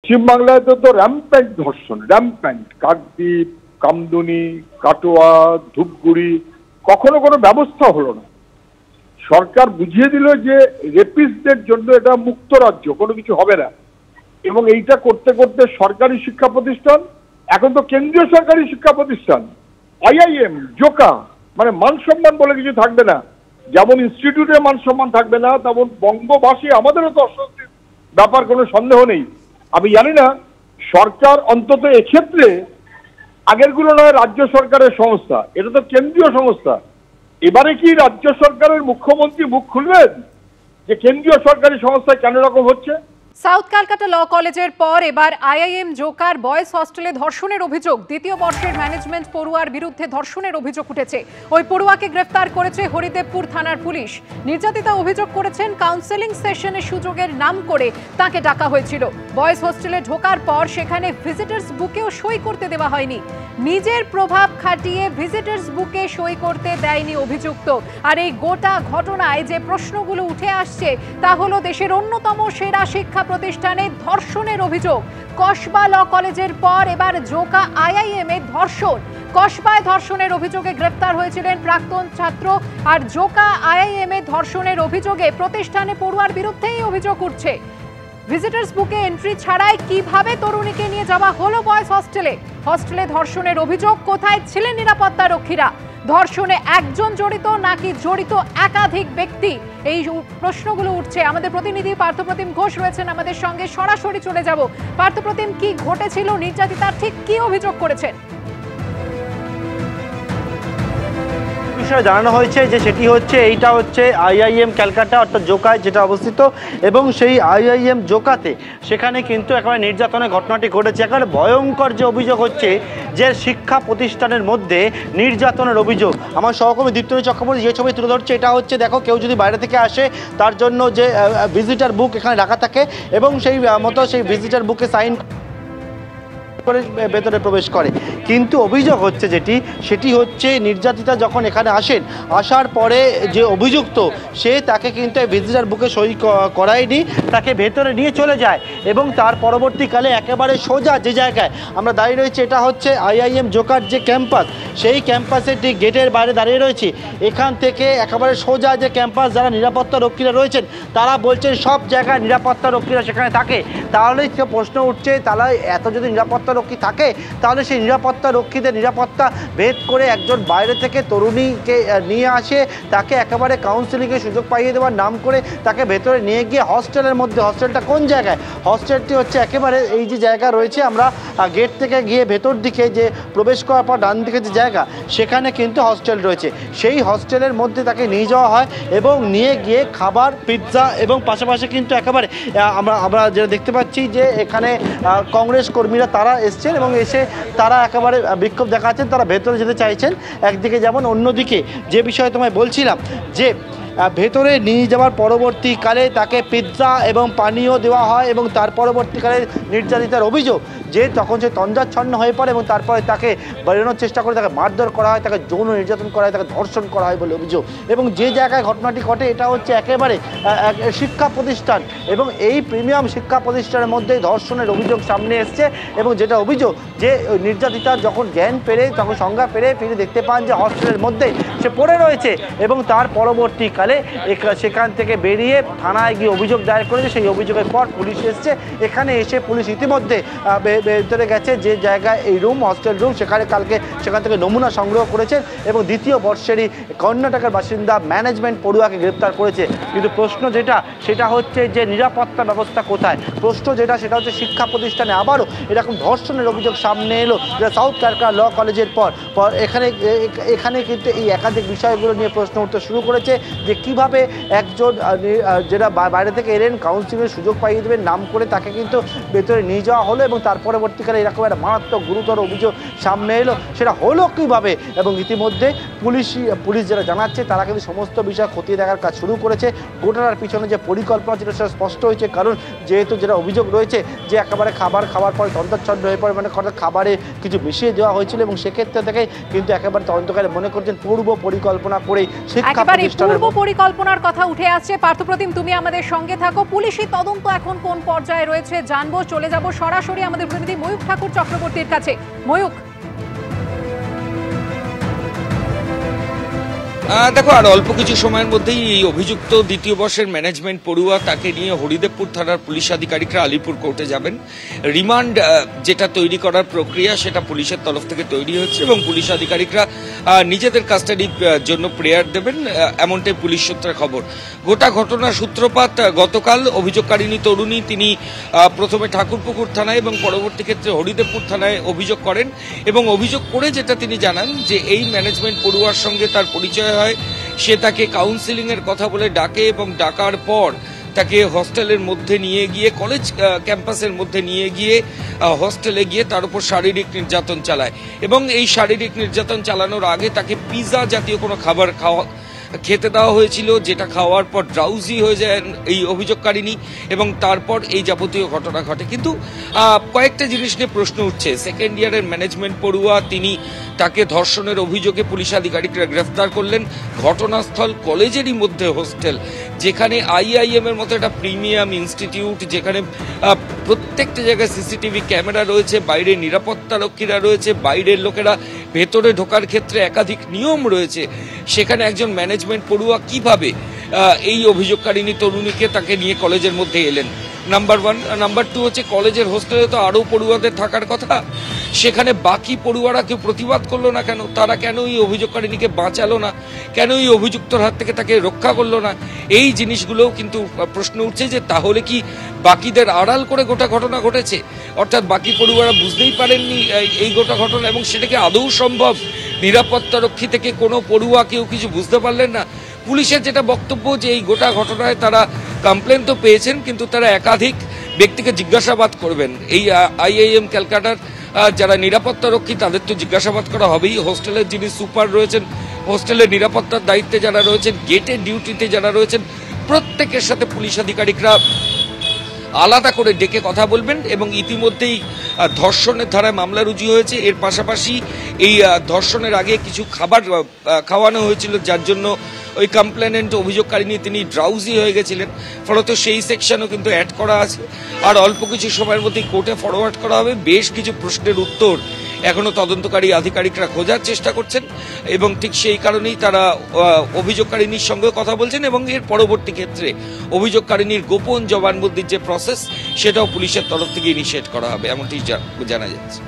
পশ্চিমবাংলায় তো র্যাম্প্যান্ট ধর্ষণ, র্যাম্প্যান্ট। কাকদ্বীপ, কামদুনি, কাটোয়া, ধূপগুড়ি, কখনো কোনো ব্যবস্থা হলো না। সরকার বুঝিয়ে দিল যে রেপিস্টদের জন্য এটা মুক্ত রাজ্য, কোনো কিছু হবে না। এবং এইটা করতে করতে সরকারি শিক্ষা প্রতিষ্ঠান, এখন তো কেন্দ্রীয় সরকারি শিক্ষা প্রতিষ্ঠান, আইআইএম, জোকা, মানে মান সম্মান বলে কিছু থাকবে না। যেমন ইনস্টিটিউটের মান সম্মান থাকবে না, তেমন বঙ্গবাসী আমাদেরও তো অস্বস্তির ব্যাপার, কোনো সন্দেহ নেই। আমি জানি না সরকার অন্তত এক্ষেত্রে, আগেরগুলো নয় রাজ্য সরকারের সংস্থা, এটা তো কেন্দ্রীয় সংস্থা। এবারে কি রাজ্য সরকারের মুখ্যমন্ত্রী মুখ খুলবেন যে কেন্দ্রীয় সরকারি সংস্থায় কেন রকম হচ্ছে? সাউথ ক্যালকাটা ল কলেজের পর এবার আইআইএম জোকার বয়েজ হস্টেলে ধর্ষণের অভিযোগ। দ্বিতীয় বর্ষের ম্যানেজমেন্ট পড়ুয়ার বিরুদ্ধে ধর্ষণের অভিযোগ উঠেছে। ওই পড়ুয়াকে গ্রেফতার করেছে হরিদেবপুর থানার পুলিশ। নির্যাতিতা অভিযোগ করেছেন কাউন্সেলিং সেশনের সুযোগের নাম করে তাকে ডাকা হয়েছিল। বয়েজ হোস্টেলে ঢোকার পর সেখানে ভিজিটার্স বুকেও সই করতে দেওয়া হয়নি। নিজের প্রভাব খাটিয়ে ভিজিটার্স বুকে সই করতে দেয়নি অভিযুক্ত। আর এই গোটা ঘটনায় যে প্রশ্নগুলো উঠে আসছে তা হলো দেশের অন্যতম সেরা শিক্ষা প্রতিষ্ঠানে ধর্ষণের অভিযোগ। কসবা ল কলেজের পর এবার জোকা আইআইএম এ ধর্ষণ। কসবায় ধর্ষণের অভিযোগে গ্রেফতার হয়েছিলেন প্রাক্তন ছাত্র, আর জোকা আইআইএম এ ধর্ষণের অভিযোগে প্রতিষ্ঠানে পড়ুয়ার বিরুদ্ধেই অভিযোগ উঠছে। ভিজিটার্স বুকে এন্ট্রি ছাড়াই কিভাবে তরুণীকে নিয়ে যাওয়া হলো বয়েজ হোস্টেলে? হোস্টেলে ধর্ষণের অভিযোগ, কোথায় ছিলেন নিরাপত্তা রক্ষীরা? ধর্ষণে একজন জড়িত নাকি জড়িত একাধিক ব্যক্তি? এই প্রশ্নগুলো উঠছে। আমাদের প্রতিনিধি পার্থপ্রতিম ঘোষ রয়েছেন আমাদের সঙ্গে, সরাসরি চলে যাব। পার্থপ্রতিম, কি ঘটেছিল? নির্যাতিতা ঠিক কি অভিযোগ করেছেন? বিষয়ে জানানো হয়েছে যে সেটি হচ্ছে, এইটা হচ্ছে আইআইএম ক্যালকাটা অর্থাৎ জোকায় যেটা অবস্থিত, এবং সেই আইআইএম জোকাতে সেখানে কিন্তু একেবারে নির্যাতনের ঘটনাটি ঘটেছে। একেবারে ভয়ঙ্কর যে অভিযোগ হচ্ছে যে শিক্ষা প্রতিষ্ঠানের মধ্যে নির্যাতনের অভিযোগ। আমার সহকর্মী দীপ্তনী চক্রবর্তী যে ছবি তুলে ধরছে, এটা হচ্ছে দেখো, কেউ যদি বাইরে থেকে আসে তার জন্য যে ভিজিটার বুক এখানে রাখা থাকে এবং সেই মতো সেই ভিজিটার বুকে সাইন করে ভেতরে প্রবেশ করে। কিন্তু অভিযোগ হচ্ছে সেটি হচ্ছে নির্যাতিতা যখন এখানে আসেন, আসার পরে যে অভিযুক্ত সে তাকে কিন্তু ভিজিটার বুকে সই করায়নি, তাকে ভেতরে নিয়ে চলে যায় এবং তার পরবর্তীকালে একেবারে সোজা যে জায়গায় আমরা দাঁড়িয়ে রয়েছি, এটা হচ্ছে আইআইএম জোকার যে ক্যাম্পাস, সেই ক্যাম্পাসের ঠিক গেটের বাইরে দাঁড়িয়ে রয়েছি। এখান থেকে একেবারে সোজা যে ক্যাম্পাস, যারা নিরাপত্তা রক্ষীরা রয়েছেন তারা বলছেন সব জায়গায় নিরাপত্তা রক্ষীরা সেখানে থাকে। তাহলে প্রশ্ন উঠছে, তাহলে এত যদি নিরাপত্তা রক্ষী থাকে তাহলে সেই নিরাপত্তা রক্ষীদের নিরাপত্তা ভেদ করে একজন বাইরে থেকে তরুণীকে নিয়ে আসে, তাকে একেবারে কাউন্সেলিংয়ের সুযোগ পাইয়ে দেওয়ার নাম করে তাকে ভেতরে নিয়ে গিয়ে হস্টেলের মধ্যে, হস্টেলটা কোন জায়গায়? হস্টেলটি হচ্ছে একেবারে এই যে জায়গা রয়েছে, আমরা গেট থেকে গিয়ে ভেতর দিকে যে প্রবেশ করার পর ডান দিকে যে জায়গা, সেখানে কিন্তু হস্টেল রয়েছে। সেই হস্টেলের মধ্যে তাকে নিয়ে যাওয়া হয় এবং নিয়ে গিয়ে খাবার, পিৎজা এবং পাশাপাশি কিন্তু একেবারে আমরা যেটা দেখতে পাচ্ছি যে এখানে কংগ্রেস কর্মীরা তারা এসছেন এবং এসে তারা একেবারে বিক্ষোভ দেখাচ্ছেন, তারা ভেতরে যেতে চাইছেন একদিকে। যেমন অন্যদিকে যে বিষয়ে তোমায় বলছিলাম যে ভেতরে নিয়ে যাওয়ার পরবর্তীকালে তাকে পিৎজা এবং পানীয় দেওয়া হয় এবং তার পরবর্তীকালে নির্যাতিতার অভিযোগ যে তখন সে তঞ্জাচ্ছন্ন হয়ে পড়ে এবং তারপরে তাকে বেরোনোর চেষ্টা করে তাকে মারধর করা হয়, তাকে যৌন নির্যাতন করা হয়, তাকে ধর্ষণ করা হয় বলে অভিযোগ। এবং যে জায়গায় ঘটনাটি ঘটে এটা হচ্ছে একেবারে শিক্ষা প্রতিষ্ঠান, এবং এই প্রিমিয়াম শিক্ষা প্রতিষ্ঠানের মধ্যেই ধর্ষণের অভিযোগ সামনে এসছে। এবং যেটা অভিযোগ যে নির্যাতিতা যখন জ্ঞান পেরে, তখন সংজ্ঞা পেরে ফিরে দেখতে পান যে হস্টেলের মধ্যে সে পড়ে রয়েছে এবং তার পরবর্তীকালে সেখান থেকে বেরিয়ে থানায় গিয়ে অভিযোগ দায়ের করেছে। সেই অভিযোগের পর পুলিশ এসছে, এখানে এসে পুলিশ ইতিমধ্যে ভেতরে গেছে যে জায়গায় এই রুম, হস্টেল রুম, সেখান থেকে নমুনা সংগ্রহ করেছেন এবং দ্বিতীয় বর্ষেরই কর্ণাটকের বাসিন্দা ম্যানেজমেন্ট পড়ুয়াকে গ্রেপ্তার করেছে। কিন্তু প্রশ্ন সেটা হচ্ছে যে নিরাপত্তা ব্যবস্থা কোথায়? প্রশ্ন সেটা হচ্ছে শিক্ষা প্রতিষ্ঠানে আবারও এরকম ধর্ষণের অভিযোগ সামনে এলো যেটা সাউথ ক্যালকাটা ল কলেজের পর এখানে কিন্তু এই একাধিক বিষয়গুলো নিয়ে প্রশ্ন উঠতে শুরু করেছে যে কিভাবে একজন যেটা বাইরে থেকে এলেন, কাউন্সিলিংয়ের সুযোগ পাইয়ে দেবেন নাম করে তাকে কিন্তু ভেতরে নিয়ে যাওয়া হলো এবং তারপর পরবর্তীকালে এরকম একটা মারাত্মক গুরুতর অভিযোগ সামনে এলো, সেটা হলো কীভাবে? এবং ইতিমধ্যে পুলিশ যারা জানাচ্ছে তারা কিন্তু সমস্ত বিষয় খতিয়ে দেখার কাজ শুরু করেছে। ঘটনার পিছনে যে পরিকল্পনা ছিল সেটা স্পষ্ট হয়েছে, কারণ যেহেতু যেটা অভিযোগ রয়েছে যে একেবারে খাবার খাওয়ার পরে তন্ত্রচ্ছন্ন হয়ে পড়ে, মানে খাবারে কিছু মিশিয়ে দেওয়া হয়েছিল, এবং সেক্ষেত্রে থেকে কিন্তু একেবারে তদন্তকারী মনে করছেন পূর্ব পরিকল্পনা করে শিক্ষা প্রতিষ্ঠানের পূর্ব পরিকল্পনার কথা উঠে আসছে। পার্থপ্রতিম, তুমি আমাদের সঙ্গে থাকো। পুলিশি তদন্ত এখন কোন পর্যায়ে রয়েছে জানবো। চলে যাব সরাসরি আমাদের প্রতিনিধি ময়ূক ঠাকুর চক্রবর্তীর কাছে। ময়ূক, দেখো, আর অল্প কিছু সময়ের মধ্যেই এই অভিযুক্ত দ্বিতীয় বর্ষের ম্যানেজমেন্ট পড়ুয়া তাকে নিয়ে হরিদেবপুর থানার পুলিশ আধিকারিকরা আলিপুর কোর্টে যাবেন। রিমান্ড যেটা তৈরি করার প্রক্রিয়া সেটা পুলিশের তরফ থেকে তৈরি হচ্ছে এবং পুলিশ আধিকারিকরা নিজেদের কাস্টাডির জন্য প্রেয়ার দেবেন, এমনটাই পুলিশ সূত্রে খবর। গোটা ঘটনার সূত্রপাত গতকাল অভিযোগকারিণী তরুণী তিনি প্রথমে ঠাকুরপুকুর থানায় এবং পরবর্তী ক্ষেত্রে হরিদেবপুর থানায় অভিযোগ করেন এবং অভিযোগ করে যেটা তিনি জানান যে এই ম্যানেজমেন্ট পড়ুয়ার সঙ্গে তার পরিচয় হয়, সে তাকে কাউন্সিলিং এর কথা বলে ডাকে এবং ডাকার পর তাকে হস্টেলের মধ্যে নিয়ে গিয়ে কলেজ ক্যাম্পাসের মধ্যে নিয়ে গিয়ে হস্টেলে গিয়ে তার উপর শারীরিক নির্যাতন চালায় এবং এই শারীরিক নির্যাতন চালানোর আগে তাকে পিৎজা জাতীয় কোনো খাবার খেতে দেওয়া হয়েছিল, যেটা খাওয়ার পর ড্রাউজি হয়ে যায় এই অভিযোগকারিণী এবং তারপর এই যাবতীয় ঘটনা ঘটে। কিন্তু কয়েকটা জিনিস নিয়ে প্রশ্ন উঠছে। সেকেন্ড ইয়ারের ম্যানেজমেন্ট পড়ুয়া তিনি, তাকে ধর্ষণের অভিযোগে পুলিশ আধিকারিকরা গ্রেফতার করলেন। ঘটনাস্থল কলেজেরই মধ্যে হোস্টেল, যেখানে আইআইএম এর মতো একটা প্রিমিয়াম ইনস্টিটিউট, যেখানে প্রত্যেকটা জায়গায় সিসিটিভি ক্যামেরা রয়েছে, বাইরে নিরাপত্তা রক্ষীরা রয়েছে, বাইরের লোকেরা ভেতরে ঢোকার ক্ষেত্রে একাধিক নিয়ম রয়েছে। সেখানে একজন ম্যানেজমেন্ট পড়ুয়া কিভাবে এই অভিযোগকারিণী তরুণীকে তাকে নিয়ে কলেজের মধ্যে এলেন? Number one. নাম্বার টু হচ্ছে কলেজের হোস্টেলে তো আরও পড়ুয়াদের থাকার কথা, সেখানে বাকি পড়ুয়ারা কেউ প্রতিবাদ করলো না কেন? তারা কেন এই অভিযোগকারিণীকে বাঁচালো না? কেন এই অভিযুক্তর হাত থেকে তাকে রক্ষা করলো না? এই জিনিসগুলোও কিন্তু প্রশ্ন উঠছে যে তাহলে কি বাকিদের আড়াল করে গোটা ঘটনা ঘটেছে, অর্থাৎ বাকি পড়ুয়ারা বুঝতেই পারেননি এই গোটা ঘটনা, এবং সেটাকে আদৌ সম্ভব? নিরাপত্তা রক্ষী থেকে কোনো পড়ুয়া কেউ কিছু বুঝতে পারলেন না? পুলিশের যেটা বক্তব্য যে এই গোটা ঘটনায় তারা কমপ্লেন তো পেয়েছেন, কিন্তু তারা একাধিক ব্যক্তিকে জিজ্ঞাসাবাদ করবেন। এই আইআইএম ক্যালকাটার যারা নিরাপত্তা রক্ষী তাদের তো জিজ্ঞাসাবাদ করা হবেই। হোস্টেলের যিনি সুপার রয়েছেন, হোস্টেলের নিরাপত্তার দায়িত্বে যারা রয়েছেন, গেটের ডিউটিতে যারা রয়েছেন, প্রত্যেকের সাথে পুলিশ আধিকারিকরা আলাদা করে ডেকে কথা বলবেন। এবং ইতিমধ্যেই ধর্ষণের ধারায় মামলা রুজু হয়েছে। এর পাশাপাশি এই ধর্ষণের আগে কিছু খাবার খাওয়ানো হয়েছিল, যার জন্য ওই কমপ্লেনেন্ট অভিযোগকারিণী তিনি ড্রাউজি হয়ে গেছিলেন, ফলত সেই সেকশনও কিন্তু অ্যাড করা আছে। আর অল্প কিছু সময়ের মধ্যেই কোর্টে ফরওয়ার্ড করা হবে। বেশ কিছু প্রশ্নের উত্তর এখনো তদন্তকারী আধিকারিকরা খোঁজার চেষ্টা করছেন এবং ঠিক সেই কারণেই তারা অভিযোগকারিণীর সঙ্গে কথা বলছেন এবং এর পরবর্তী ক্ষেত্রে অভিযোগকারিণীর গোপন জবানবন্দির যে প্রসেস সেটাও পুলিশের তরফ থেকে ইনিশিয়েট করা হবে, এমনটি জানা যাচ্ছে।